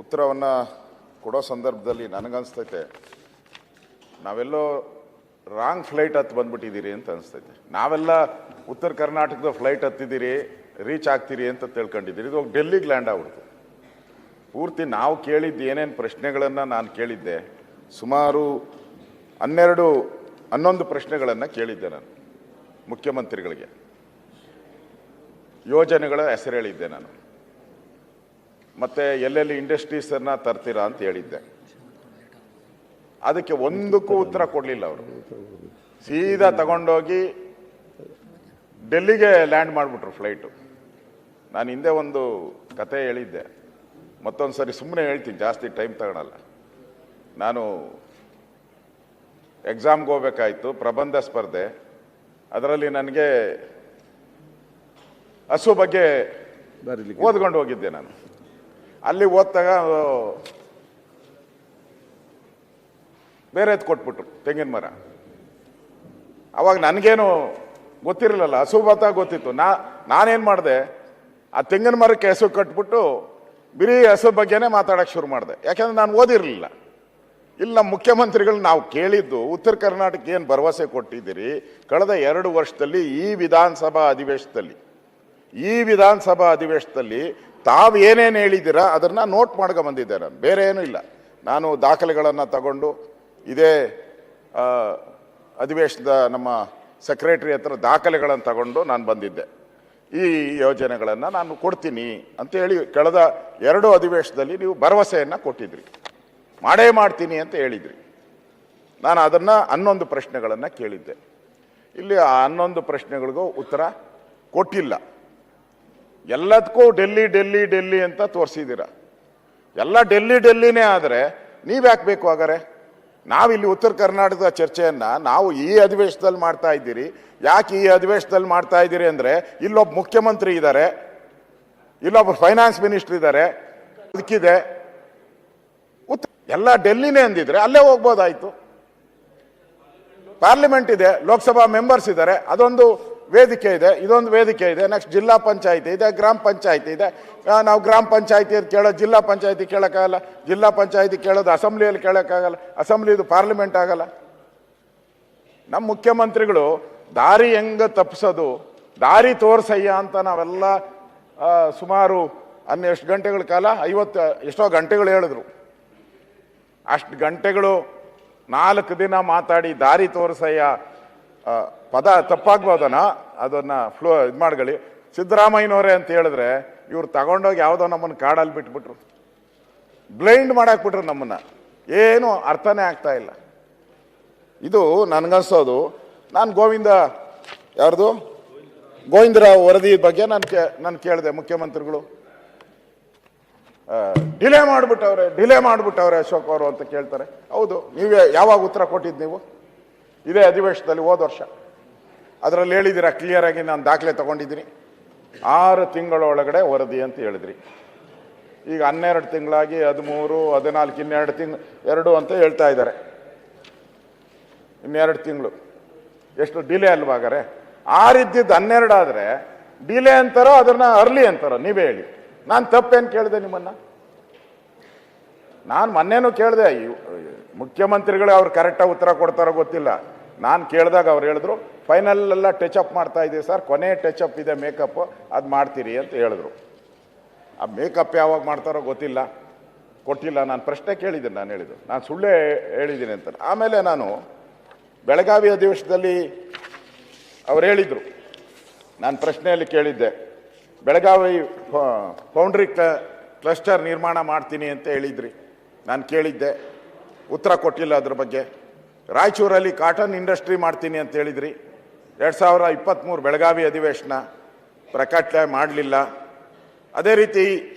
ಉತ್ತರವನ್ನು ಕೊಡೋ ಸಂದರ್ಭದಲ್ಲಿ ನನಗನ್ಸ್ತೈತೆ ನಾವೆಲ್ಲೋ ರಾಂಗ್ ಫ್ಲೈಟ್ ಹತ್ತು ಬಂದ್ಬಿಟ್ಟಿದ್ದೀರಿ ಅಂತ ಅನಿಸ್ತೈತೆ. ನಾವೆಲ್ಲ ಉತ್ತರ ಕರ್ನಾಟಕದ ಫ್ಲೈಟ್ ಹತ್ತಿದ್ದೀರಿ, ರೀಚ್ ಆಗ್ತೀರಿ ಅಂತ ತಿಳ್ಕೊಂಡಿದ್ದೀರಿ. ಇದು ಡೆಲ್ಲಿಗೆ ಲ್ಯಾಂಡ್ ಆಗ್ಬಿಡ್ತು. ಪೂರ್ತಿ ನಾವು ಕೇಳಿದ್ದು ಏನೇನು ಪ್ರಶ್ನೆಗಳನ್ನು ನಾನು ಕೇಳಿದ್ದೆ, ಸುಮಾರು 11 ಪ್ರಶ್ನೆಗಳನ್ನು ಕೇಳಿದ್ದೆ ನಾನು ಮುಖ್ಯಮಂತ್ರಿಗಳಿಗೆ. ಯೋಜನೆಗಳ ಹೆಸರು ಹೇಳಿದ್ದೆ ನಾನು, ಮತ್ತು ಎಲ್ಲೆಲ್ಲಿ ಇಂಡಸ್ಟ್ರೀಸನ್ನು ತರ್ತೀರಾ ಅಂತ ಹೇಳಿದ್ದೆ. ಅದಕ್ಕೆ ಒಂದಕ್ಕೂ ಉತ್ತರ ಕೊಡಲಿಲ್ಲ ಅವರು. ಸೀದಾ ತಗೊಂಡೋಗಿ ಡೆಲ್ಲಿಗೆ ಲ್ಯಾಂಡ್ ಮಾಡಿಬಿಟ್ರು ಫ್ಲೈಟು. ನಾನು ಹಿಂದೆ ಒಂದು ಕತೆ ಹೇಳಿದ್ದೆ, ಮತ್ತೊಂದು ಸರಿ ಸುಮ್ಮನೆ ಹೇಳ್ತೀನಿ, ಜಾಸ್ತಿ ಟೈಮ್ ತಗೊಳಲ್ಲ. ನಾನು ಎಕ್ಸಾಮ್ಗೆ ಹೋಗ್ಬೇಕಾಯ್ತು, ಪ್ರಬಂಧ ಸ್ಪರ್ಧೆ. ಅದರಲ್ಲಿ ನನಗೆ ಹಸು ಬಗ್ಗೆ ಓದ್ಕೊಂಡು ಹೋಗಿದ್ದೆ. ನಾನು ಅಲ್ಲಿ ಓದ್ತಾಗ ಬೇರೆದು ಕೊಟ್ಬಿಟ್ರು, ತೆಂಗಿನ ಮರ. ಅವಾಗ ನನಗೇನು ಗೊತ್ತಿರಲಿಲ್ಲ, ಹಸು ಬತ್ತ ಗೊತ್ತಿತ್ತು. ನಾನೇನು ಮಾಡಿದೆ, ಆ ತೆಂಗಿನ ಮರಕ್ಕೆ ಹಸು ಕಟ್ಬಿಟ್ಟು ಬರೀ ಹಸು ಬಗ್ಗೆನೇ ಮಾತಾಡೋಕ್ಕೆ ಶುರು ಮಾಡಿದೆ. ಯಾಕೆಂದ್ರೆ ನಾನು ಓದಿರಲಿಲ್ಲ. ಇಲ್ಲಿ ನಮ್ಮ ಮುಖ್ಯಮಂತ್ರಿಗಳು ನಾವು ಕೇಳಿದ್ದು, ಉತ್ತರ ಕರ್ನಾಟಕಕ್ಕೆ ಏನು ಭರವಸೆ ಕೊಟ್ಟಿದ್ದೀರಿ ಕಳೆದ 2 ವರ್ಷದಲ್ಲಿ ಈ ವಿಧಾನಸಭಾ ಅಧಿವೇಶನದಲ್ಲಿ ತಾವು ಏನೇನು ಹೇಳಿದ್ದೀರಾ ಅದನ್ನು ನೋಟ್ ಮಾಡ್ಕೊ ಬಂದಿದ್ದೆ ನಾನು, ಬೇರೆ ಏನೂ ಇಲ್ಲ. ನಾನು ದಾಖಲೆಗಳನ್ನು ತಗೊಂಡು ಇದೇ ಅಧಿವೇಶನದ ನಮ್ಮ ಸೆಕ್ರೆಟರಿ ಹತ್ರ ದಾಖಲೆಗಳನ್ನು ತಗೊಂಡು ನಾನು ಬಂದಿದ್ದೆ. ಈ ಯೋಜನೆಗಳನ್ನು ನಾನು ಕೊಡ್ತೀನಿ ಅಂತೇಳಿ ಕಳೆದ 2 ಅಧಿವೇಶನದಲ್ಲಿ ನೀವು ಭರವಸೆಯನ್ನು ಕೊಟ್ಟಿದ್ರಿ, ಮಾಡೇ ಮಾಡ್ತೀನಿ ಅಂತ ಹೇಳಿದ್ರಿ. ನಾನು ಅದನ್ನು 11 ಪ್ರಶ್ನೆಗಳನ್ನು ಕೇಳಿದ್ದೆ. ಇಲ್ಲಿ ಆ 11 ಪ್ರಶ್ನೆಗಳಿಗೂ ಉತ್ತರ ಕೊಟ್ಟಿಲ್ಲ. ಎಲ್ಲದಕ್ಕೂ ಡೆಲ್ಲಿ ಅಂತ ತೋರಿಸಿದ್ದೀರ. ಎಲ್ಲ ಡೆಲ್ಲಿನೇ ಆದರೆ ನೀವ್ಯಾಕೆ ಬೇಕು ಹಾಗಾರೆ? ನಾವಿಲ್ಲಿ ಉತ್ತರ ಕರ್ನಾಟಕದ ಚರ್ಚೆಯನ್ನು ನಾವು ಈ ಅಧಿವೇಶನದಲ್ಲಿ ಮಾಡ್ತಾ ಇದ್ದೀರಿ. ಯಾಕೆ ಈ ಅಧಿವೇಶನದಲ್ಲಿ ಮಾಡ್ತಾ ಇದ್ದೀರಿ ಅಂದರೆ, ಇಲ್ಲೊಬ್ಬ ಮುಖ್ಯಮಂತ್ರಿ ಇದ್ದಾರೆ, ಇಲ್ಲೊಬ್ಬ ಫೈನಾನ್ಸ್ ಮಿನಿಸ್ಟರ್ ಇದ್ದಾರೆ, ಅದಕ್ಕಿದೆ. ಎಲ್ಲ ಡೆಲ್ಲಿನೇ ಅಂದಿದ್ರೆ ಅಲ್ಲೇ ಹೋಗ್ಬೋದಾಯ್ತು. ಪಾರ್ಲಿಮೆಂಟ್ ಇದೆ, ಲೋಕಸಭಾ ಮೆಂಬರ್ಸ್ ಇದ್ದಾರೆ, ಅದೊಂದು ವೇದಿಕೆ ಇದೆ, ಇದೊಂದು ವೇದಿಕೆ ಇದೆ. ನೆಕ್ಸ್ಟ್ ಜಿಲ್ಲಾ ಪಂಚಾಯತಿ ಇದೆ, ಗ್ರಾಮ ಪಂಚಾಯತಿ ಇದೆ. ನಾವು ಗ್ರಾಮ ಪಂಚಾಯತಿ ಕೇಳೋದು ಜಿಲ್ಲಾ ಪಂಚಾಯತಿ ಕೇಳೋಕ್ಕಾಗಲ್ಲ, ಜಿಲ್ಲಾ ಪಂಚಾಯತಿ ಕೇಳೋದು ಅಸೆಂಬ್ಲಿಯಲ್ಲಿ ಕೇಳೋಕ್ಕಾಗಲ್ಲ, ಅಸೆಂಬ್ಲಿದು ಪಾರ್ಲಿಮೆಂಟ್ ಆಗಲ್ಲ. ನಮ್ಮ ಮುಖ್ಯಮಂತ್ರಿಗಳು ದಾರಿ ಹೆಂಗೆ ತಪ್ಪಿಸೋದು, ದಾರಿ ತೋರ್ಸಯ್ಯ ಅಂತ ನಾವೆಲ್ಲ ಸುಮಾರು ಎಷ್ಟು ಗಂಟೆಗಳ ಕಾಲ, 50 ಎಷ್ಟೋ ಗಂಟೆಗಳು ಹೇಳಿದ್ರು. ಅಷ್ಟು ಗಂಟೆಗಳು 4 ದಿನ ಮಾತಾಡಿ ದಾರಿ ತೋರಿಸಯ್ಯ ಪದ ತಪ್ಪಾಗ್ಬೋದನ, ಅದನ್ನು ಇದು ಮಾಡ್ಕೊಳ್ಳಿ. ಸಿದ್ದರಾಮಯ್ಯನವರೇ ಅಂತ ಹೇಳಿದ್ರೆ ಇವ್ರು ತಗೊಂಡೋಗಿ ಯಾವುದೋ ನಮ್ಮನ್ನು ಕಾಡಲ್ಲಿ ಬಿಟ್ಬಿಟ್ರು, ಬ್ಲೈಂಡ್ ಮಾಡಾಕ್ಬಿಟ್ರು ನಮ್ಮನ್ನು. ಏನು ಅರ್ಥನೇ ಆಗ್ತಾ ಇಲ್ಲ. ಇದು ನನಗನ್ಸೋದು, ನಾನು ಗೋವಿಂದರಾವ್ ವರದಿ ಬಗ್ಗೆ ನಾನು ಕೇಳಿದೆ. ಮುಖ್ಯಮಂತ್ರಿಗಳು ಡಿಲೇ ಮಾಡಿಬಿಟ್ಟವ್ರೆ ಅಶೋಕ್ ಅವರು ಅಂತ ಕೇಳ್ತಾರೆ. ಹೌದು, ನೀವೇ ಯಾವಾಗ ಉತ್ತರ ಕೊಟ್ಟಿದ್ದು? ನೀವು ಇದೇ ಅಧಿವೇಶನದಲ್ಲಿ ಹೋದ ವರ್ಷ ಅದರಲ್ಲಿ ಹೇಳಿದ್ದೀರಾ ಕ್ಲಿಯರ್ ಆಗಿ, ನಾನು ದಾಖಲೆ ತಗೊಂಡಿದ್ದೀನಿ. 6 ತಿಂಗಳೊಳಗಡೆ ವರದಿ ಅಂತ ಹೇಳಿದ್ರಿ. ಈಗ 12 ತಿಂಗಳಾಗಿ 13, 14, ಇನ್ನೆರಡು 2 ಅಂತ ಹೇಳ್ತಾ ಇದ್ದಾರೆ. ಇನ್ನೆರಡು ತಿಂಗಳು ಎಷ್ಟು ಡಿಲೇ ಅಲ್ವಾಗಾರೆ? 6 ಇದ್ದಿದ್ದು 12 ಆದರೆ ಡಿಲೇ ಅಂತಾರೋ ಅದನ್ನ ಅರ್ಲಿ ಅಂತಾರೋ ನೀವೇ ಹೇಳಿ. ನಾನು ತಪ್ಪೇನು ಕೇಳಿದೆ ನಿಮ್ಮನ್ನ? ನಾನು ಮೊನ್ನೆನೂ ಕೇಳಿದೆ, ಮುಖ್ಯಮಂತ್ರಿಗಳು ಅವ್ರು ಕರೆಕ್ಟಾಗಿ ಉತ್ತರ ಕೊಡ್ತಾರೋ ಗೊತ್ತಿಲ್ಲ. ನಾನು ಕೇಳಿದಾಗ ಅವ್ರು ಹೇಳಿದ್ರು, ಫೈನಲ್ ಎಲ್ಲ ಟಚಪ್ ಮಾಡ್ತಾ ಇದ್ದೀವಿ ಸರ್, ಕೊನೆ ಟಚಪ್ ಇದೆ, ಮೇಕಪ್, ಅದು ಮಾಡ್ತೀರಿ ಅಂತ ಹೇಳಿದ್ರು. ಆ ಮೇಕಪ್ ಯಾವಾಗ ಮಾಡ್ತಾರೋ ಗೊತ್ತಿಲ್ಲ, ಕೊಟ್ಟಿಲ್ಲ. ನಾನು ಪ್ರಶ್ನೆ ಕೇಳಿದ್ದೀನಿ, ನಾನು ಹೇಳಿದ್ದು ನಾನು ಸುಳ್ಳೇ ಹೇಳಿದ್ದೀನಿ ಅಂತ. ಆಮೇಲೆ ನಾನು ಬೆಳಗಾವಿ ಅಧಿವೇಶನದಲ್ಲಿ ಅವ್ರು ಹೇಳಿದರು, ನಾನು ಪ್ರಶ್ನೆಯಲ್ಲಿ ಕೇಳಿದ್ದೆ, ಬೆಳಗಾವಿ ಫೌಂಡ್ರಿ ಕ್ಲಸ್ಟರ್ ನಿರ್ಮಾಣ ಮಾಡ್ತೀನಿ ಅಂತ ಹೇಳಿದ್ರಿ. ನಾನು ಕೇಳಿದ್ದೆ, ಉತ್ತರ ಕೊಟ್ಟಿಲ್ಲ ಅದ್ರ ಬಗ್ಗೆ. ರಾಯಚೂರಲ್ಲಿ ಕಾಟನ್ ಇಂಡಸ್ಟ್ರಿ ಮಾಡ್ತೀನಿ ಅಂತ ಹೇಳಿದ್ರಿ. 2023 ಬೆಳಗಾವಿ ಅಧಿವೇಶನ ಪ್ರಕಟಣೆ ಮಾಡಲಿಲ್ಲ. ಅದೇ ರೀತಿ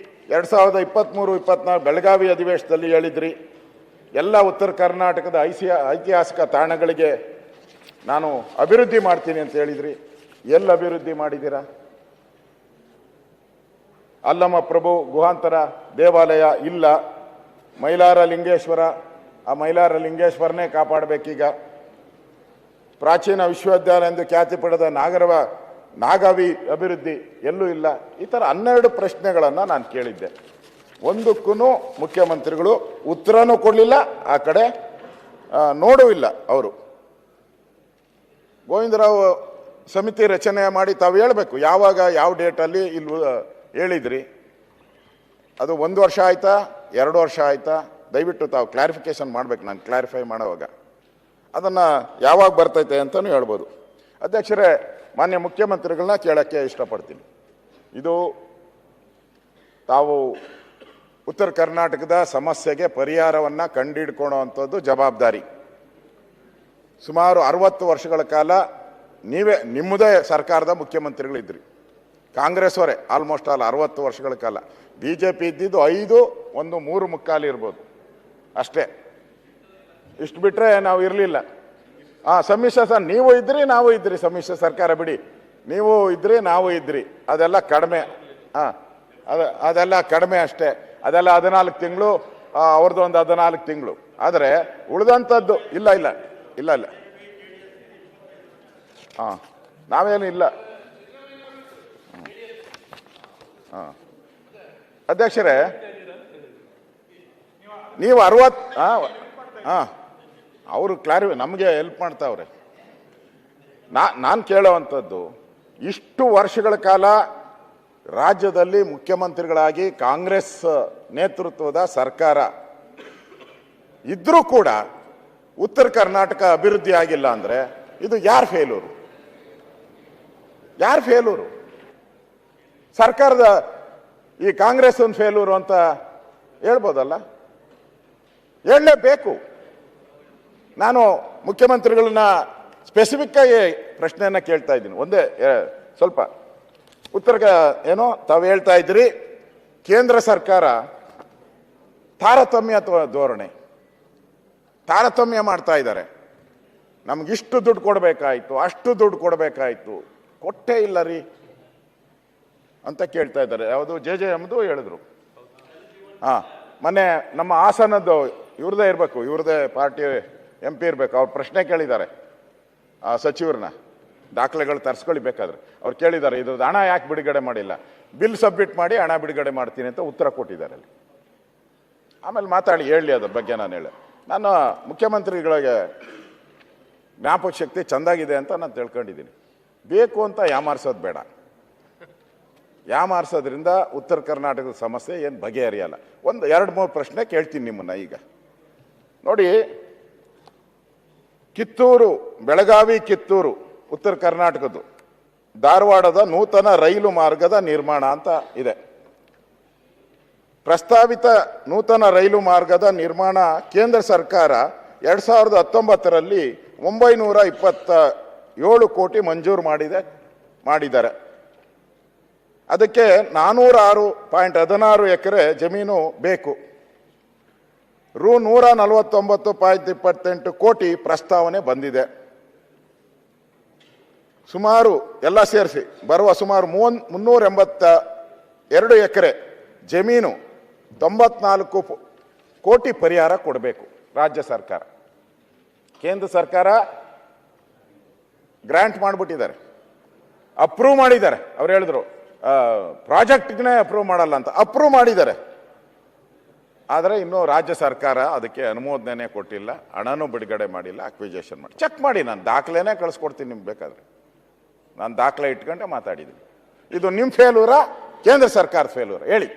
2023-24 ಬೆಳಗಾವಿ ಅಧಿವೇಶನದಲ್ಲಿ ಹೇಳಿದ್ರಿ, ಎಲ್ಲ ಉತ್ತರ ಕರ್ನಾಟಕದ ಐತಿಹಾಸಿಕ ತಾಣಗಳಿಗೆ ನಾನು ಅಭಿವೃದ್ಧಿ ಮಾಡ್ತೀನಿ ಅಂತ ಹೇಳಿದ್ರಿ. ಎಲ್ಲಿ ಅಭಿವೃದ್ಧಿ ಮಾಡಿದ್ದೀರಾ? ಅಲ್ಲಮ ಪ್ರಭು ಗುಹಾಂತರ ದೇವಾಲಯ ಇಲ್ಲ. ಮೈಲಾರ ಲಿಂಗೇಶ್ವರ, ಆ ಮೈಲಾರ ಲಿಂಗೇಶ್ವರನೇ ಕಾಪಾಡಬೇಕೀಗ. ಪ್ರಾಚೀನ ವಿಶ್ವವಿದ್ಯಾಲಯ ಎಂದು ಖ್ಯಾತಿ ಪಡೆದ ನಾಗಾವಿ ಅಭಿವೃದ್ಧಿ ಎಲ್ಲೂ ಇಲ್ಲ. ಈ ಥರ 12 ಪ್ರಶ್ನೆಗಳನ್ನು ನಾನು ಕೇಳಿದ್ದೆ. ಒಂದಕ್ಕೂ ಮುಖ್ಯಮಂತ್ರಿಗಳು ಉತ್ತರನೂ ಕೊಡಲಿಲ್ಲ, ಆ ಕಡೆ ನೋಡೂ ಇಲ್ಲ ಅವರು. ಗೋವಿಂದರಾವ್ ಸಮಿತಿ ರಚನೆ ಮಾಡಿ ತಾವು ಹೇಳಬೇಕು ಯಾವಾಗ ಯಾವ ಡೇಟಲ್ಲಿ ಇಲ್ಲಿ ಹೇಳಿದ್ರಿ. ಅದು 1 ವರ್ಷ ಆಯ್ತಾ 2 ವರ್ಷ ಆಯ್ತಾ? ದಯವಿಟ್ಟು ತಾವು ಕ್ಲಾರಿಫಿಕೇಶನ್ ಮಾಡಬೇಕು. ನಾನು ಕ್ಲಾರಿಫೈ ಮಾಡೋವಾಗ ಅದನ್ನು ಯಾವಾಗ ಬರ್ತೈತೆ ಅಂತಲೂ ಹೇಳ್ಬೋದು. ಅಧ್ಯಕ್ಷರೇ, ಮಾನ್ಯ ಮುಖ್ಯಮಂತ್ರಿಗಳನ್ನ ಕೇಳೋಕ್ಕೆ ಇಷ್ಟಪಡ್ತೀನಿ. ಇದು ತಾವು ಉತ್ತರ ಕರ್ನಾಟಕದ ಸಮಸ್ಯೆಗೆ ಪರಿಹಾರವನ್ನು ಕಂಡುಹಿಡ್ಕೊಳ್ಳೋ ಅಂಥದ್ದು ಜವಾಬ್ದಾರಿ. ಸುಮಾರು 60 ವರ್ಷಗಳ ಕಾಲ ನಿಮ್ಮದೇ ಸರ್ಕಾರದ ಮುಖ್ಯಮಂತ್ರಿಗಳಿದ್ರಿ. ಕಾಂಗ್ರೆಸ್ ಅವರೇ ಆಲ್ಮೋಸ್ಟ್ ಆಲ್ 60 ವರ್ಷಗಳ ಕಾಲ. ಬಿ ಜೆ ಪಿ ಇದ್ದಿದ್ದು 5, 1 3 ಮುಕ್ಕಾಲು ಇರ್ಬೋದು ಅಷ್ಟೇ. ಇಷ್ಟು ಬಿಟ್ಟರೆ ನಾವು ಇರಲಿಲ್ಲ. ಸಮ್ಮಿಶ್ರ ನೀವು ಇದ್ರಿ, ನಾವು ಇದ್ರಿ. ಸಮ್ಮಿಶ್ರ ಸರ್ಕಾರ ಬಿಡಿ, ನೀವು ಇದ್ರಿ, ನಾವು ಇದ್ರಿ. ಅದೆಲ್ಲ ಕಡಿಮೆ. ಅದೆಲ್ಲ ಕಡಿಮೆ ಅಷ್ಟೇ. ಅದೆಲ್ಲ 14 ತಿಂಗಳು, ಅವ್ರದ್ದು ಒಂದು 14 ತಿಂಗಳು. ಆದರೆ ಉಳಿದಂಥದ್ದು ಇಲ್ಲ ಇಲ್ಲ ಇಲ್ಲ ಇಲ್ಲ ನಾವೇನು ಇಲ್ಲ. ಅಧ್ಯಕ್ಷರೇ, ನೀವು 60 ಅವರು ನಮಗೆ ಹೆಲ್ಪ್ ಮಾಡ್ತಾವ್ರೆ. ನಾನು ಕೇಳೋವಂಥದ್ದು, ಇಷ್ಟು ವರ್ಷಗಳ ಕಾಲ ರಾಜ್ಯದಲ್ಲಿ ಮುಖ್ಯಮಂತ್ರಿಗಳಾಗಿ ಕಾಂಗ್ರೆಸ್ ನೇತೃತ್ವದ ಸರ್ಕಾರ ಇದ್ರೂ ಕೂಡ ಉತ್ತರ ಕರ್ನಾಟಕ ಅಭಿವೃದ್ಧಿ ಆಗಿಲ್ಲ ಅಂದರೆ ಇದು ಯಾರ ಫೇಲೂರು? ಯಾರ ಫೇಲೂರು? ಸರ್ಕಾರದ ಈ ಕಾಂಗ್ರೆಸ್ ಒಂದು ಫೇಲೂರು ಅಂತ ಹೇಳ್ಬೋದಲ್ಲ? ಹೇಳಲೇಬೇಕು. ನಾನು ಮುಖ್ಯಮಂತ್ರಿಗಳನ್ನ ಸ್ಪೆಸಿಫಿಕ್ ಆಗಿ ಪ್ರಶ್ನೆಯನ್ನ ಕೇಳ್ತಾ ಇದ್ದೀನಿ. ಒಂದೇ ಸ್ವಲ್ಪ ಉತ್ತರ ಏನೋ ತಾವು ಹೇಳ್ತಾ ಇದ್ರಿ, ಕೇಂದ್ರ ಸರ್ಕಾರ ತಾರತಮ್ಯ ಧೋರಣೆ, ತಾರತಮ್ಯ ಮಾಡ್ತಾ ಇದ್ದಾರೆ. ನಮ್ಗಿಷ್ಟು ದುಡ್ಡು ಕೊಡಬೇಕಾಯ್ತು, ಅಷ್ಟು ದುಡ್ಡು ಕೊಡಬೇಕಾಯ್ತು, ಕೊಟ್ಟೇ ಇಲ್ಲ ರೀ ಅಂತ ಕೇಳ್ತಾ ಇದ್ದಾರೆ. ಯಾವುದು JJMದು ಹೇಳಿದ್ರು. ಮೊನ್ನೆ ನಮ್ಮ ಹಾಸನದ್ದು ಇವ್ರದೇ ಇರಬೇಕು, ಇವ್ರದೇ ಪಾರ್ಟಿ MP ಇರಬೇಕು. ಅವ್ರು ಪ್ರಶ್ನೆ ಕೇಳಿದ್ದಾರೆ ಸಚಿವರನ್ನ, ದಾಖಲೆಗಳು ತರಿಸ್ಕೊಳ್ಳಿ ಬೇಕಾದ್ರೆ. ಅವ್ರು ಕೇಳಿದ್ದಾರೆ, ಇದ್ರದ್ದು ಹಣ ಯಾಕೆ ಬಿಡುಗಡೆ ಮಾಡಿಲ್ಲ? ಬಿಲ್ ಸಬ್ಮಿಟ್ ಮಾಡಿ ಹಣ ಬಿಡುಗಡೆ ಮಾಡ್ತೀನಿ ಅಂತ ಉತ್ತರ ಕೊಟ್ಟಿದ್ದಾರೆ ಅಲ್ಲಿ. ಆಮೇಲೆ ಮಾತಾಡಿ ಹೇಳಿ ಅದ್ರ ಬಗ್ಗೆ. ನಾನು ಮುಖ್ಯಮಂತ್ರಿಗಳಿಗೆ ಜ್ಞಾಪಕ ಶಕ್ತಿ ಚೆಂದಾಗಿದೆ ಅಂತ ನಾನು ತಿಳ್ಕೊಂಡಿದ್ದೀನಿ. ಬೇಕು ಅಂತ ಯಾಮಾರಿಸೋದು ಬೇಡ. ಯಾಮಾರಿಸೋದ್ರಿಂದ ಉತ್ತರ ಕರ್ನಾಟಕದ ಸಮಸ್ಯೆ ಏನು ಬಗೆಹರಿಯಲ್ಲ. 2-3 ಪ್ರಶ್ನೆ ಕೇಳ್ತೀನಿ ನಿಮ್ಮನ್ನ. ಈಗ ನೋಡಿ, ಕಿತ್ತೂರು, ಬೆಳಗಾವಿ ಕಿತ್ತೂರು ಉತ್ತರ ಕರ್ನಾಟಕದ್ದು ಧಾರವಾಡದ ನೂತನ ರೈಲು ಮಾರ್ಗದ ನಿರ್ಮಾಣ ಅಂತ ಇದೆ. ಪ್ರಸ್ತಾವಿತ ನೂತನ ರೈಲು ಮಾರ್ಗದ ನಿರ್ಮಾಣ ಕೇಂದ್ರ ಸರ್ಕಾರ 2019ರಲ್ಲಿ 927 ಕೋಟಿ ಮಂಜೂರು ಮಾಡಿದ್ದಾರೆ. ಅದಕ್ಕೆ 406.16 ಎಕರೆ ಜಮೀನು ಬೇಕು. ರು 149.28 ಕೋಟಿ ಪ್ರಸ್ತಾವನೆ ಬಂದಿದೆ. ಸುಮಾರು ಎಲ್ಲ ಸೇರಿಸಿ ಬರುವ ಸುಮಾರು 382 ಎಕರೆ ಜಮೀನು 94 ಕೋಟಿ ಪರಿಹಾರ ಕೊಡಬೇಕು ರಾಜ್ಯ ಸರ್ಕಾರ. ಕೇಂದ್ರ ಸರ್ಕಾರ ಗ್ರಾಂಟ್ ಮಾಡಿಬಿಟ್ಟಿದ್ದಾರೆ, ಅಪ್ರೂವ್ ಮಾಡಿದ್ದಾರೆ. ಅವ್ರು ಹೇಳಿದ್ರು ಪ್ರಾಜೆಕ್ಟ್ನೇ ಅಪ್ರೂವ್ ಮಾಡಲ್ಲ ಅಂತ, ಅಪ್ರೂವ್ ಮಾಡಿದ್ದಾರೆ. ಆದರೆ ಇನ್ನೂ ರಾಜ್ಯ ಸರ್ಕಾರ ಅದಕ್ಕೆ ಅನುಮೋದನೆ ಕೊಟ್ಟಿಲ್ಲ, ಹಣನೂ ಬಿಡುಗಡೆ ಮಾಡಿಲ್ಲ, ಅಕ್ವಿಜೇಷನ್ ಮಾಡಿ. ಚೆಕ್ ಮಾಡಿ, ನಾನು ದಾಖಲೆನೇ ಕಳಿಸ್ಕೊಡ್ತೀನಿ ನಿಮ್ಗೆ ಬೇಕಾದ್ರೆ. ನಾನು ದಾಖಲೆ ಇಟ್ಕೊಂಡೆ ಮಾತಾಡಿದ್ದೀನಿ. ಇದು ನಿಮ್ಮ ಫೇಲೂರಾ ಕೇಂದ್ರ ಸರ್ಕಾರದ ಫೇಲೂರಾ? ಹೇಳಿ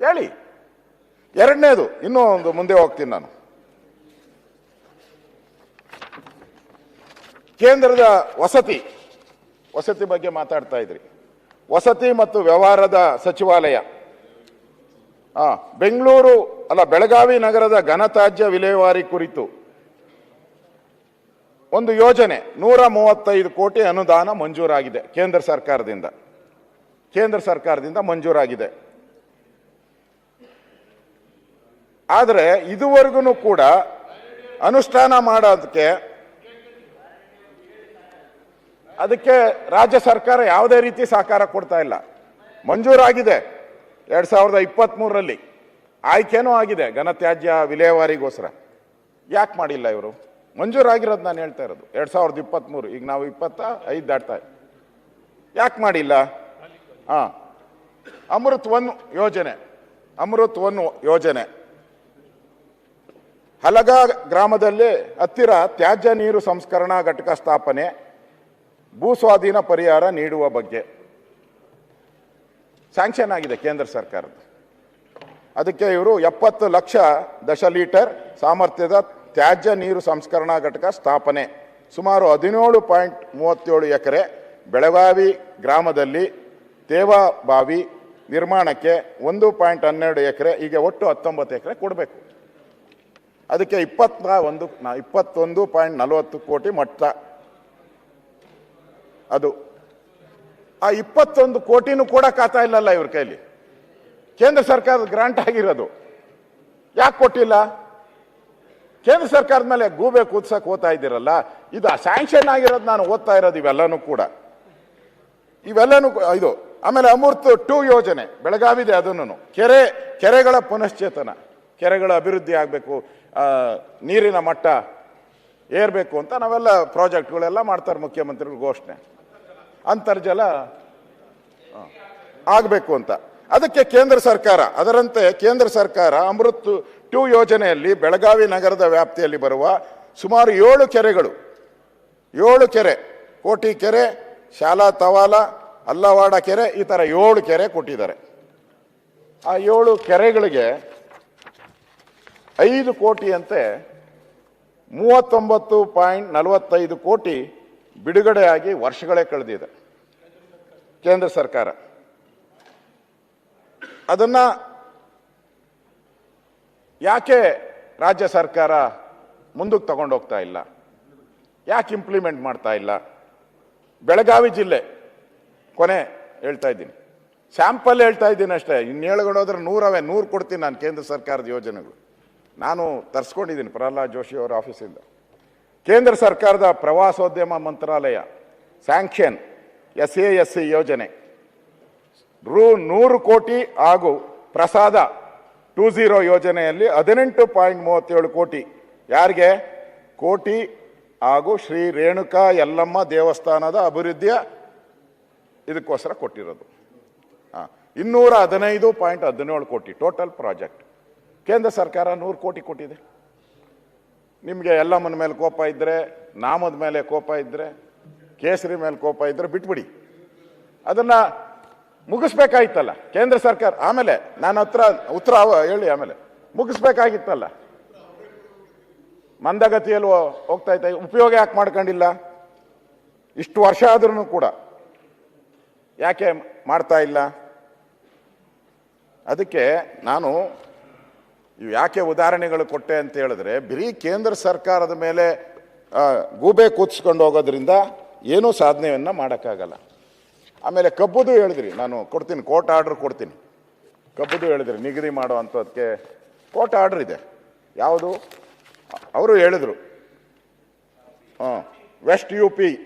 ಹೇಳಿ. ಎರಡನೇದು, ಇನ್ನೂ ಒಂದು ಮುಂದೆ ಹೋಗ್ತೀನಿ ನಾನು. ಕೇಂದ್ರದ ವಸತಿ ಬಗ್ಗೆ ಮಾತಾಡ್ತಾ ಇದ್ರಿ. ವಸತಿ ಮತ್ತು ವ್ಯವಹಾರದ ಸಚಿವಾಲಯ ಬೆಳಗಾವಿ ನಗರದ ಘನತ್ಯಾಜ್ಯ ವಿಲೇವಾರಿ ಕುರಿತು ಒಂದು ಯೋಜನೆ 135 ಕೋಟಿ ಅನುದಾನ ಮಂಜೂರಾಗಿದೆ ಕೇಂದ್ರ ಸರ್ಕಾರದಿಂದ ಮಂಜೂರಾಗಿದೆ. ಆದರೆ ಇದುವರೆಗೂ ಕೂಡ ಅನುಷ್ಠಾನ ಮಾಡೋದಕ್ಕೆ ಅದಕ್ಕೆ ರಾಜ್ಯ ಸರ್ಕಾರ ಯಾವುದೇ ರೀತಿ ಸಹಕಾರ ಕೊಡ್ತಾ ಇಲ್ಲ. ಮಂಜೂರಾಗಿದೆ 2023ರಲ್ಲಿ, ಆಯ್ಕೆನೂ ಆಗಿದೆ ಘನತ್ಯಾಜ್ಯ ವಿಲೇವಾರಿಗೋಸ್ಕರ. ಯಾಕೆ ಮಾಡಿಲ್ಲ ಇವರು? ಮಂಜೂರಾಗಿರೋದು ನಾನು ಹೇಳ್ತಾ ಇರೋದು 2023. ಈಗ ನಾವು 25 ದಾಟ್ತಾ. ಯಾಕೆ ಮಾಡಿಲ್ಲ? ಅಮೃತ್ 1 ಯೋಜನೆ ಅಮೃತ್ 1 ಯೋಜನೆ ಹಲಗ ಗ್ರಾಮದಲ್ಲಿ ಹತ್ತಿರ ತ್ಯಾಜ್ಯ ನೀರು ಸಂಸ್ಕರಣಾ ಘಟಕ ಸ್ಥಾಪನೆ, ಭೂಸ್ವಾಧೀನ ಪರಿಹಾರ ನೀಡುವ ಬಗ್ಗೆ ಸ್ಯಾಂಕ್ಷನ್ ಆಗಿದೆ ಕೇಂದ್ರ ಸರ್ಕಾರದ. ಅದಕ್ಕೆ ಇವರು 70 ಲಕ್ಷ ದಶಲೀಟರ್ ಸಾಮರ್ಥ್ಯದ ತ್ಯಾಜ್ಯ ನೀರು ಸಂಸ್ಕರಣಾ ಘಟಕ ಸ್ಥಾಪನೆ, ಸುಮಾರು 17.37 ಎಕರೆ ಬೆಳಗಾವಿ ಗ್ರಾಮದಲ್ಲಿ ತೇವಾ ಬಾವಿ ನಿರ್ಮಾಣಕ್ಕೆ 1.12 ಎಕರೆ, ಹೀಗೆ ಒಟ್ಟು 19 ಎಕರೆ ಕೊಡಬೇಕು. ಅದಕ್ಕೆ 21.40 ಕೋಟಿ ಮೊತ್ತ. ಅದು ಆ 21 ಕೋಟಿನೂ ಕೂಡ ಖಾತಾ ಇಲ್ಲಲ್ಲ ಇವ್ರ ಕೈಲಿ. ಕೇಂದ್ರ ಸರ್ಕಾರದ ಗ್ರಾಂಟ್ ಆಗಿರೋದು ಯಾಕೆ ಕೊಟ್ಟಿಲ್ಲ? ಕೇಂದ್ರ ಸರ್ಕಾರದ ಮೇಲೆ ಗೂಬೆ ಕೂದ್ಸಕ್ಕೆ ಓದ್ತಾ ಇದ್ದೀರಲ್ಲ, ಇದು ಸ್ಯಾಂಕ್ಷನ್ ಆಗಿರೋದು ನಾನು ಓದ್ತಾ ಇರೋದು ಇವೆಲ್ಲನೂ ಕೂಡ. ಇದು ಆಮೇಲೆ ಅಮೃತ್ 2 ಯೋಜನೆ ಬೆಳಗಾವಿದೆ. ಅದನ್ನು ಕೆರೆಗಳ ಪುನಶ್ಚೇತನ, ಕೆರೆಗಳ ಅಭಿವೃದ್ಧಿ ಆಗಬೇಕು, ನೀರಿನ ಮಟ್ಟ ಏರಬೇಕು ಅಂತ ನಾವೆಲ್ಲ ಪ್ರಾಜೆಕ್ಟ್ಗಳೆಲ್ಲ ಮಾಡ್ತಾರೆ ಮುಖ್ಯಮಂತ್ರಿಗಳು ಘೋಷಣೆ. ಅಂತರ್ಜಲ ಆಗಬೇಕು ಅಂತ. ಅದಕ್ಕೆ ಕೇಂದ್ರ ಸರ್ಕಾರ, ಅದರಂತೆ ಕೇಂದ್ರ ಸರ್ಕಾರ ಅಮೃತ್ 2 ಯೋಜನೆಯಲ್ಲಿ ಬೆಳಗಾವಿ ನಗರದ ವ್ಯಾಪ್ತಿಯಲ್ಲಿ ಬರುವ ಸುಮಾರು 7 ಕೆರೆಗಳು, 7 ಕೆರೆ, ಕೋಟಿ ಕೆರೆ, ಶಾಲಾ ತವಾಲ, ಅಲ್ಲವಾಡ ಕೆರೆ, ಈ ಥರ 7 ಕೆರೆ ಕೊಟ್ಟಿದ್ದಾರೆ. ಆ 7 ಕೆರೆಗಳಿಗೆ 5 ಕೋಟಿಯಂತೆ 39.45 ಕೋಟಿ ಬಿಡುಗಡೆಯಾಗಿ ವರ್ಷಗಳೇ ಕಳೆದಿದೆ ಕೇಂದ್ರ ಸರ್ಕಾರ. ಅದನ್ನ ಯಾಕೆ ರಾಜ್ಯ ಸರ್ಕಾರ ಮುಂದಕ್ಕೆ ತಗೊಂಡು ಹೋಗ್ತಾ ಇಲ್ಲ? ಯಾಕೆ ಇಂಪ್ಲಿಮೆಂಟ್ ಮಾಡ್ತಾ ಇಲ್ಲ? ಬೆಳಗಾವಿ ಜಿಲ್ಲೆ ಕೊನೆ ಹೇಳ್ತಾ ಇದ್ದೀನಿ, ಸ್ಯಾಂಪಲ್ ಹೇಳ್ತಾ ಇದ್ದೀನಿ ಅಷ್ಟೇ. ಇನ್ನು ಹೇಳ್ಕೊಂಡೋದ್ರೆ 100 ಕೊಡ್ತೀನಿ ನಾನು ಕೇಂದ್ರ ಸರ್ಕಾರದ ಯೋಜನೆಗಳು. ನಾನು ತರಿಸ್ಕೊಂಡಿದ್ದೀನಿ ಪ್ರಹ್ಲಾದ್ ಜೋಶಿ ಅವರ ಆಫೀಸಿಂದ. ಕೇಂದ್ರ ಸರ್ಕಾರದ ಪ್ರವಾಸೋದ್ಯಮ ಮಂತ್ರಾಲಯ ಸ್ಯಾಂಕ್ಷನ್ SASC ಯೋಜನೆ ರೂ 100 ಕೋಟಿ ಹಾಗೂ ಪ್ರಸಾದ 20 ಯೋಜನೆಯಲ್ಲಿ 18.37 ಕೋಟಿ ಯಾರಿಗೆ? ಕೋಟಿ ಹಾಗೂ ಶ್ರೀ ರೇಣುಕಾ ಯಲ್ಲಮ್ಮ ದೇವಸ್ಥಾನದ ಅಭಿವೃದ್ಧಿಯ ಇದಕ್ಕೋಸ್ಕರ ಕೊಟ್ಟಿರೋದು. 215.17 ಕೋಟಿ ಟೋಟಲ್ ಪ್ರಾಜೆಕ್ಟ್. ಕೇಂದ್ರ ಸರ್ಕಾರ 100 ಕೋಟಿ ಕೊಟ್ಟಿದೆ. ನಿಮಗೆ ಯಲ್ಲಮ್ಮನ ಮೇಲೆ ಕೋಪ ಇದ್ದರೆ, ನಾಮದ ಮೇಲೆ ಕೋಪ ಇದ್ದರೆ, ಕೇಸರಿ ಮೇಲೆ ಕೋಪ ಇದ್ದರೆ ಬಿಟ್ಬಿಡಿ, ಅದನ್ನ ಮುಗಿಸ್ಬೇಕಾಗಿತ್ತಲ್ಲ ಕೇಂದ್ರ ಸರ್ಕಾರ. ಆಮೇಲೆ ನನ್ನ ಉತ್ತರ ಹೇಳಿ, ಆಮೇಲೆ ಮುಗಿಸ್ಬೇಕಾಗಿತ್ತಲ್ಲ. ಮಂದಗತಿಯಲ್ಲಿ ಹೋಗ್ತಾ ಇದ್ದ ಉಪಯೋಗ ಯಾಕೆ ಮಾಡ್ಕೊಂಡಿಲ್ಲ? ಇಷ್ಟು ವರ್ಷ ಆದ್ರೂ ಕೂಡ ಯಾಕೆ ಮಾಡ್ತಾ ಇಲ್ಲ? ಅದಕ್ಕೆ ನಾನು ಯಾಕೆ ಉದಾಹರಣೆಗಳು ಕೊಟ್ಟೆ ಅಂತ ಹೇಳಿದ್ರೆ, ಬರೀ ಕೇಂದ್ರ ಸರ್ಕಾರದ ಮೇಲೆ ಗೂಬೆ ಕೂತ್ಸ್ಕೊಂಡು ಹೋಗೋದ್ರಿಂದ ಏನೂ ಸಾಧನೆಯನ್ನು ಮಾಡೋಕ್ಕಾಗಲ್ಲ. ಆಮೇಲೆ ಕಬ್ಬುದು ಹೇಳಿದ್ರಿ, ನಾನು ಕೊಡ್ತೀನಿ, ಕೋರ್ಟ್ ಆರ್ಡರ್ ಕೊಡ್ತೀನಿ. ಕಬ್ಬುದು ಹೇಳಿದ್ರಿ, ನಿಗದಿ ಮಾಡೋ ಅಂಥದ್ದಕ್ಕೆ ಕೋರ್ಟ್ ಆರ್ಡರ್ ಇದೆ. ಯಾವುದು? ಅವರು ಹೇಳಿದರು, west UP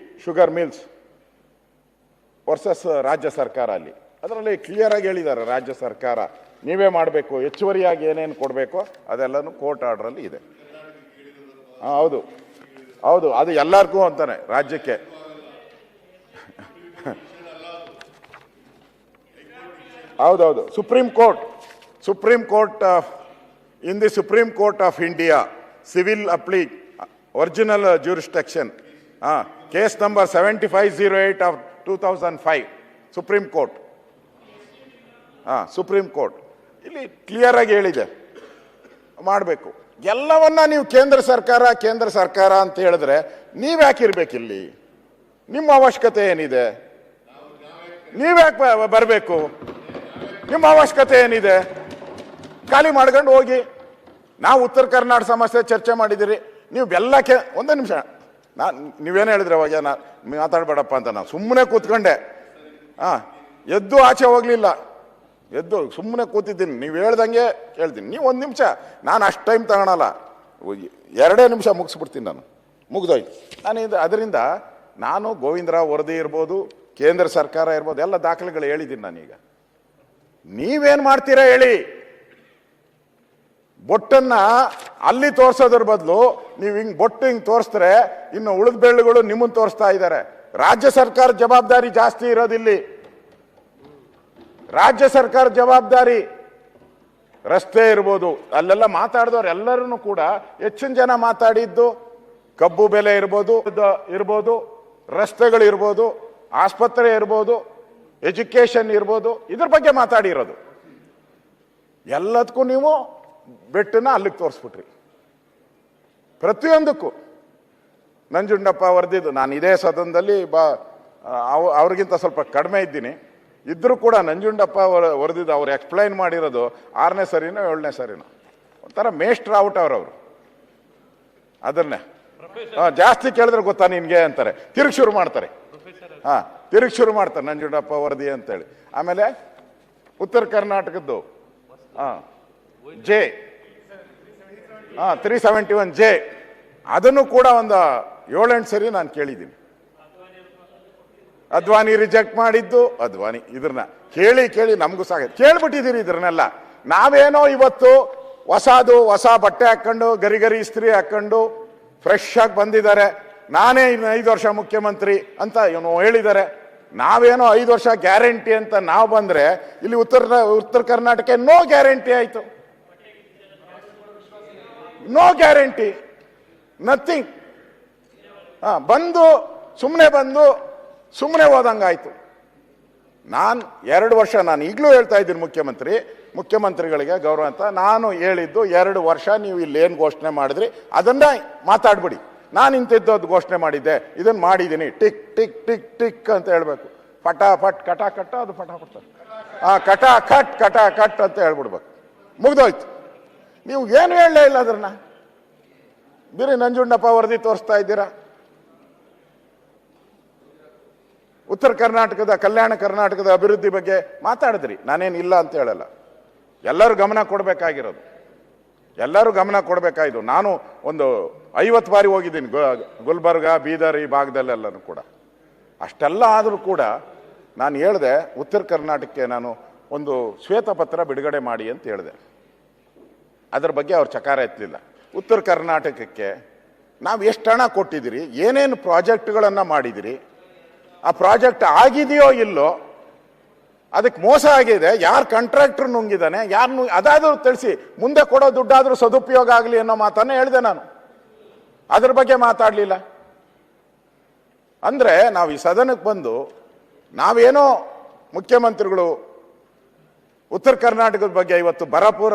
sugar mills versus ರಾಜ್ಯ ಸರ್ಕಾರ. ಅಲ್ಲಿ ಅದರಲ್ಲಿ ಕ್ಲಿಯರ್ ಆಗಿ ಹೇಳಿದ್ದಾರೆ, ರಾಜ್ಯ ಸರ್ಕಾರ ನೀವೇ ಮಾಡಬೇಕು, ಹೆಚ್ಚುವರಿಯಾಗಿ ಏನೇನು ಕೊಡಬೇಕು ಅದೆಲ್ಲನೂ ಕೋರ್ಟ್ ಆರ್ಡ್ರಲ್ಲಿ ಇದೆ. ಹೌದು ಹೌದು, ಅದು ಎಲ್ಲರಿಗೂ ಅಂತಾನೆ, ರಾಜ್ಯಕ್ಕೆ. ಹೌದೌದು, supreme court in the supreme court of India civil appeal original jurisdiction case number 7508 of 2005 supreme court ಇಲ್ಲಿ ಕ್ಲಿಯರ್ ಆಗಿ ಹೇಳಿದೆ ಮಾಡಬೇಕು. ಎಲ್ಲವನ್ನ ನೀವು ಕೇಂದ್ರ ಸರ್ಕಾರ ಅಂತ ಹೇಳಿದ್ರೆ ನೀವ್ ಯಾಕಿರ್ಬೇಕಿಲ್ಲಿ? ನಿಮ್ಮ ಅವಶ್ಯಕತೆ ಏನಿದೆ? ನೀವ್ಯಾಕೆ ಬರಬೇಕು? ನಿಮ್ಮ ಅವಶ್ಯಕತೆ ಏನಿದೆ? ಖಾಲಿ ಮಾಡ್ಕೊಂಡು ಹೋಗಿ. ನಾವು ಉತ್ತರ ಕರ್ನಾಟಕ ಸಮಸ್ಯೆ ಚರ್ಚೆ ಮಾಡಿದಿರಿ, ನೀವು ಬೆಲ್ಲಕ್ಕೆ ಒಂದೇ ನಿಮಿಷ ನೀವೇನು ಹೇಳಿದ್ರೆ ಅವಾಗ ಮಾತಾಡಬೇಡಪ್ಪ ಅಂತ ನಾವು ಸುಮ್ಮನೆ ಕೂತ್ಕೊಂಡೆ. ಎದ್ದು ಆಚೆ ಹೋಗ್ಲಿಲ್ಲ, ಎದ್ದು ಸುಮ್ಮನೆ ಕೂತಿದ್ದೀನಿ. ನೀವು ಹೇಳ್ದಂಗೆ ಕೇಳ್ತೀನಿ. ನೀವು ಒಂದು ನಿಮಿಷ, ನಾನು ಅಷ್ಟು ಟೈಮ್ ತಗೊಳಲ್ಲ, 2 ನಿಮಿಷ ಮುಗಿಸ್ಬಿಡ್ತೀನಿ. ನಾನು ಮುಗ್ದೋಯ್ತು. ಅದರಿಂದ ನಾನು ಗೋವಿಂದರಾವ್ ವರದಿ ಇರ್ಬೋದು, ಕೇಂದ್ರ ಸರ್ಕಾರ ಇರ್ಬೋದು, ಎಲ್ಲ ದಾಖಲೆಗಳು ಹೇಳಿದ್ದೀನಿ ನಾನೀಗ. ನೀವೇನು ಮಾಡ್ತೀರಾ ಹೇಳಿ? ಬೊಟ್ಟನ್ನ ಅಲ್ಲಿ ತೋರಿಸೋದ್ರ ಬದಲು ನೀವು ಹಿಂಗೆ ತೋರಿಸಿದ್ರೆ ಇನ್ನು ಉಳಿದ ಬೆಳ್ಳುಗಳು ನಿಮ್ಮನ್ನು ತೋರಿಸ್ತಾ ಇದ್ದಾರೆ. ರಾಜ್ಯ ಸರ್ಕಾರ ಜವಾಬ್ದಾರಿ ಜಾಸ್ತಿ ಇರೋದಿಲ್ಲಿ. ರಾಜ್ಯ ಸರ್ಕಾರ ಜವಾಬ್ದಾರಿ ರಸ್ತೆ ಇರ್ಬೋದು, ಅಲ್ಲೆಲ್ಲ ಮಾತಾಡಿದವ್ರು ಎಲ್ಲರೂ ಕೂಡ ಹೆಚ್ಚಿನ ಜನ ಮಾತಾಡಿದ್ದು ಕಬ್ಬು ಬೆಲೆ ಇರ್ಬೋದು, ರಸ್ತೆಗಳಿರ್ಬೋದು, ಆಸ್ಪತ್ರೆ ಇರ್ಬೋದು, ಎಜುಕೇಶನ್ ಇರ್ಬೋದು, ಇದ್ರ ಬಗ್ಗೆ ಮಾತಾಡಿರೋದು. ಎಲ್ಲದಕ್ಕೂ ನೀವು ಬೆಟ್ಟನ ಅಲ್ಲಿಗೆ ತೋರಿಸ್ಬಿಟ್ರಿ. ಪ್ರತಿಯೊಂದಕ್ಕೂ ನಂಜುಂಡಪ್ಪ ವರದಿದ್ದು, ನಾನು ಇದೇ ಸದನದಲ್ಲಿ ಅವ್ರಿಗಿಂತ ಸ್ವಲ್ಪ ಕಡಿಮೆ ಇದ್ದೀನಿ, ಇದ್ರೂ ಕೂಡ ನಂಜುಂಡಪ್ಪ ವರದಿದ್ದು ಅವ್ರು ಎಕ್ಸ್ಪ್ಲೈನ್ ಮಾಡಿರೋದು 6ನೇ ಸರಿನೋ 7ನೇ ಸರಿನೋ, ಒಂಥರ ಮೇಸ್ಟ್ರ್ ಔಟ್ ಅವ್ರವ್ರು. ಅದನ್ನೇ ಜಾಸ್ತಿ ಕೇಳಿದ್ರೆ ಗೊತ್ತಾ ನಿನ್ಗೆ ಅಂತಾರೆ, ತಿರುಗಿ ಶುರು ಮಾಡ್ತಾರೆ. ತಿರುಗಿ ಶುರು ಮಾಡ್ತಾರೆ ನಂಜುಂಡಪ್ಪ ವರದಿ ಅಂತೇಳಿ. ಆಮೇಲೆ ಉತ್ತರ ಕರ್ನಾಟಕದ್ದು ಜೆ 371 ಜೆ, ಅದನ್ನು ಕೂಡ ಒಂದು 7-8 ಸರಿ ನಾನು ಕೇಳಿದ್ದೀನಿ. ಅದ್ವಾನಿ ರಿಜೆಕ್ಟ್ ಮಾಡಿದ್ದು, ಅದ್ವಾನಿ ಇದ್ರನ್ನ ಕೇಳಿ ನಮಗೂ ಸಾಗ ಕೇಳ್ಬಿಟ್ಟಿದ್ದೀರಿ ಇದ್ರನ್ನೆಲ್ಲ. ನಾವೇನೋ ಇವತ್ತು ಹೊಸ ಬಟ್ಟೆ ಹಾಕೊಂಡು ಗರಿ ಇಸ್ತ್ರಿ ಹಾಕೊಂಡು ಫ್ರೆಶ್ ಆಗಿ ಬಂದಿದ್ದಾರೆ, ನಾನೇ ಇನ್ನು 5 ವರ್ಷ ಮುಖ್ಯಮಂತ್ರಿ ಅಂತ ಇವನು ಹೇಳಿದ್ದಾರೆ. ನಾವೇನೋ 5 ವರ್ಷ ಗ್ಯಾರಂಟಿ ಅಂತ ನಾವು ಬಂದ್ರೆ ಇಲ್ಲಿ ಉತ್ತರ ಕರ್ನಾಟಕ ನೋ ಗ್ಯಾರಂಟಿ ಆಯ್ತು. No guarantee, nothing. ಬಂದು ಸುಮ್ಮನೆ ಹೋದಂಗಾಯ್ತು. ನಾನು 2 ವರ್ಷ, ನಾನು ಈಗಲೂ ಹೇಳ್ತಾ ಇದ್ದೀನಿ ಮುಖ್ಯಮಂತ್ರಿಗಳಿಗೆ ಗೌರವ ಅಂತ, ನಾನು ಹೇಳಿದ್ದು 2 ವರ್ಷ ನೀವು ಇಲ್ಲಿ ಏನು ಘೋಷಣೆ ಮಾಡಿದ್ರಿ ಅದನ್ನ ಮಾತಾಡ್ಬಿಡಿ. ನಾನು ಇಂಥದ್ದು ಘೋಷಣೆ ಮಾಡಿದ್ದೆ, ಇದನ್ನು ಮಾಡಿದ್ದೀನಿ, ಟಿಕ್ ಟಿಕ್ ಟಿಕ್ ಟಿಕ್ ಅಂತ ಹೇಳ್ಬೇಕು. ಫಟಾಫಟ್ ಕಟ ಅದು ಫಟಾಫಟ್ ಕಟ್ ಅಂತ ಹೇಳ್ಬಿಡ್ಬೇಕು, ಮುಗ್ದೋಯ್ತು. ನೀವು ಏನು ಹೇಳಲೇ ಇಲ್ಲ ಅದನ್ನ, ಬೇರೆ ನಂಜುಂಡಪ್ಪ ವರದಿ ತೋರಿಸ್ತಾ ಇದ್ದೀರಾ. ಉತ್ತರ ಕರ್ನಾಟಕದ, ಕಲ್ಯಾಣ ಕರ್ನಾಟಕದ ಅಭಿವೃದ್ಧಿ ಬಗ್ಗೆ ಮಾತಾಡಿದ್ರಿ, ನಾನೇನು ಇಲ್ಲ ಅಂತ ಹೇಳಲ್ಲ. ಎಲ್ಲರೂ ಗಮನ ಕೊಡಬೇಕಾಗಿರೋದು, ಎಲ್ಲರೂ ಗಮನ ಕೊಡಬೇಕಾಯ್ತು. ನಾನು ಒಂದು 50 ಬಾರಿ ಹೋಗಿದ್ದೀನಿ ಗುಲ್ಬರ್ಗ, ಬೀದರ್, ಈ ಭಾಗದಲ್ಲೆಲ್ಲನೂ ಕೂಡ. ಅಷ್ಟೆಲ್ಲ ಆದರೂ ಕೂಡ ನಾನು ಹೇಳಿದೆ ಉತ್ತರ ಕರ್ನಾಟಕಕ್ಕೆ ನಾನು ಒಂದು ಶ್ವೇತಪತ್ರ ಬಿಡುಗಡೆ ಮಾಡಿ ಅಂತ ಹೇಳಿದೆ. ಅದರ ಬಗ್ಗೆ ಅವ್ರು ಚಕಾರ ಎತ್ತಲಿಲ್ಲ. ಉತ್ತರ ಕರ್ನಾಟಕಕ್ಕೆ ನಾವು ಎಷ್ಟು ಹಣ ಕೊಟ್ಟಿದ್ದೀರಿ, ಏನೇನು ಪ್ರಾಜೆಕ್ಟ್ಗಳನ್ನು ಮಾಡಿದಿರಿ, ಆ ಪ್ರಾಜೆಕ್ಟ್ ಆಗಿದೆಯೋ ಇಲ್ಲೋ, ಅದಕ್ಕೆ ಮೋಸ ಆಗಿದೆ, ಯಾರು ಕಾಂಟ್ರಾಕ್ಟರ್ ನುಂಗಿದ್ದಾನೆ, ಅದಾದರೂ ತಿಳಿಸಿ, ಮುಂದೆ ಕೊಡೋ ದುಡ್ಡಾದರೂ ಸದುಪಯೋಗ ಆಗಲಿ ಅನ್ನೋ ಮಾತನ್ನ ಹೇಳಿದೆ ನಾನು. ಅದ್ರ ಬಗ್ಗೆ ಮಾತಾಡಲಿಲ್ಲ. ಅಂದರೆ ನಾವು ಈ ಸದನಕ್ಕೆ ಬಂದು ನಾವೇನೋ ಮುಖ್ಯಮಂತ್ರಿಗಳು ಉತ್ತರ ಕರ್ನಾಟಕದ ಬಗ್ಗೆ ಇವತ್ತು ಭರಪೂರ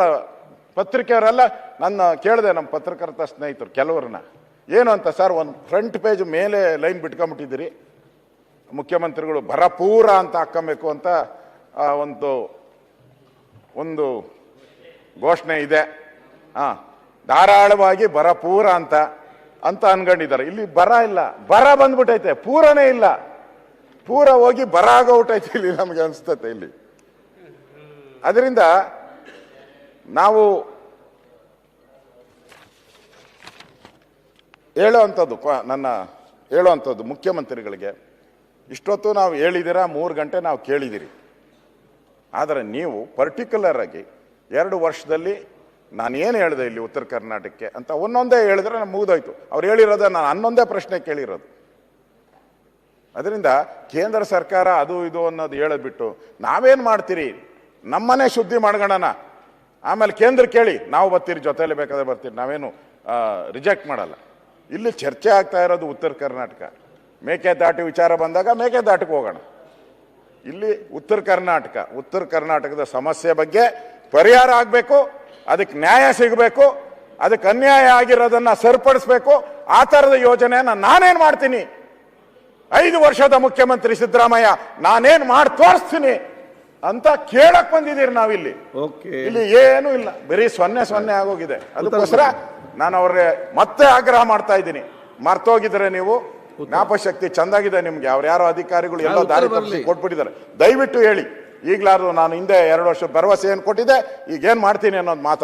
ಪತ್ರಿಕೆಯವರೆಲ್ಲ ನನ್ನ ಕೇಳಿದೆ, ನಮ್ಮ ಪತ್ರಕರ್ತ ಸ್ನೇಹಿತರು ಕೆಲವ್ರನ್ನ, ಏನು ಅಂತ ಸರ್ ಒಂದು ಫ್ರಂಟ್ ಪೇಜ್ ಮೇಲೆ ಲೈನ್ ಬಿಟ್ಕೊಂಬಿಟ್ಟಿದ್ದೀರಿ, ಮುಖ್ಯಮಂತ್ರಿಗಳು ಭರಪೂರ ಅಂತ ಹಾಕ್ಕೊಬೇಕು ಅಂತ ಒಂದು ಘೋಷಣೆ ಇದೆ, ಧಾರಾಳವಾಗಿ ಭರಪೂರ ಅಂತ ಅನ್ಕೊಂಡಿದ್ದಾರೆ. ಇಲ್ಲಿ ಬರ ಇಲ್ಲ, ಬರ ಬಂದ್ಬಿಟ್ಟೈತೆ, ಪೂರನೇ ಇಲ್ಲ. ಪೂರ ಹೋಗಿ ಬರ ಆಗೋಗ್ಬಿಟ್ಟೈತೆ ಇಲ್ಲಿ, ನಮಗೆ ಅನಿಸ್ತತೆ ಇಲ್ಲಿ. ಅದರಿಂದ ನಾವು ಹೇಳೋವಂಥದ್ದು ಮುಖ್ಯಮಂತ್ರಿಗಳಿಗೆ, ಇಷ್ಟೊತ್ತು ನಾವು ಹೇಳಿದ್ದೀರಾ, 3 ಗಂಟೆ ನಾವು ಕೇಳಿದ್ದೀರಿ. ಆದರೆ ನೀವು ಪರ್ಟಿಕ್ಯುಲರ್ ಆಗಿ 2 ವರ್ಷದಲ್ಲಿ ನಾನು ಏನು ಹೇಳಿದೆ ಇಲ್ಲಿ ಉತ್ತರ ಕರ್ನಾಟಕಕ್ಕೆ ಅಂತ ಒಂದೊಂದೇ ಹೇಳಿದ್ರೆ ನಾನು ಮುಗಿದೋಯ್ತು. ಅವ್ರು ಹೇಳಿರೋದ ನಾನು 11 ಪ್ರಶ್ನೆ ಕೇಳಿರೋದು. ಅದರಿಂದ ಕೇಂದ್ರ ಸರ್ಕಾರ ಅದು ಇದು ಅನ್ನೋದು ಹೇಳೋದ್ಬಿಟ್ಟು ನಾವೇನು ಮಾಡ್ತೀರಿ, ನಮ್ಮನೆ ಶುದ್ಧಿ ಮಾಡ್ಕೊಳ್ಳೋಣ, ಆಮೇಲೆ ಕೇಂದ್ರ ಕೇಳಿ, ನಾವು ಬರ್ತೀರಿ, ಜೊತೆಯಲ್ಲಿ ಬೇಕಾದ್ರೆ ಬರ್ತೀರಿ, ನಾವೇನು ರಿಜೆಕ್ಟ್ ಮಾಡಲ್ಲ. ಇಲ್ಲಿ ಚರ್ಚೆ ಆಗ್ತಾ ಇರೋದು ಉತ್ತರ ಕರ್ನಾಟಕ. ಮೇಕೆದಾಟು ವಿಚಾರ ಬಂದಾಗ ಮೇಕೆದಾಟಕ್ಕೆ ಹೋಗೋಣ. ಇಲ್ಲಿ ಉತ್ತರ ಕರ್ನಾಟಕದ ಸಮಸ್ಯೆ ಬಗ್ಗೆ ಪರಿಹಾರ ಆಗಬೇಕು, ಅದಕ್ಕೆ ನ್ಯಾಯ ಸಿಗಬೇಕು, ಅದಕ್ಕೆ ಅನ್ಯಾಯ ಆಗಿರೋದನ್ನ ಸರಿಪಡಿಸ್ಬೇಕು. ಆ ಥರದ ಯೋಜನೆಯನ್ನ ನಾನೇನು ಮಾಡ್ತೀನಿ, 5 ವರ್ಷದ ಮುಖ್ಯಮಂತ್ರಿ ಸಿದ್ದರಾಮಯ್ಯ ನಾನೇನು ಮಾಡಿ ತೋರಿಸ್ತೀನಿ ಅಂತ ಕೇಳಕ್ ಬಂದಿದ್ದೀರಿ ನಾವಿಲ್ಲಿ. ಇಲ್ಲಿ ಏನು ಇಲ್ಲ, ಬರೀ 0 ಆಗೋಗಿದೆ. ಅದಕ್ಕೋಸ್ಕರ ನಾನು ಅವ್ರಿಗೆ ಮತ್ತೆ ಆಗ್ರಹ ಮಾಡ್ತಾ ಇದ್ದೀನಿ, ಮರ್ತೋಗಿದ್ರೆ ನೀವು, ಜ್ಞಾಪಶಕ್ತಿ ಚಂದಾಗಿದೆ ನಿಮ್ಗೆ, ಅವ್ರು ಯಾರೋ ಅಧಿಕಾರಿಗಳು ಎಲ್ಲೋ ದಾರಿ ತಪ್ಪಿಸಿ ಕೊಟ್ಬಿಟ್ಟಿದ್ದಾರೆ, ದಯವಿಟ್ಟು ಹೇಳಿ. ಈಗಲಾದ್ರು ನಾನು ಹಿಂದೆ 2 ವರ್ಷದ ಭರವಸೆ ಏನು ಕೊಟ್ಟಿದ್ದೆ, ಈಗ ಏನು ಮಾಡ್ತೀನಿ ಅನ್ನೋದು ಮಾತನ್ನು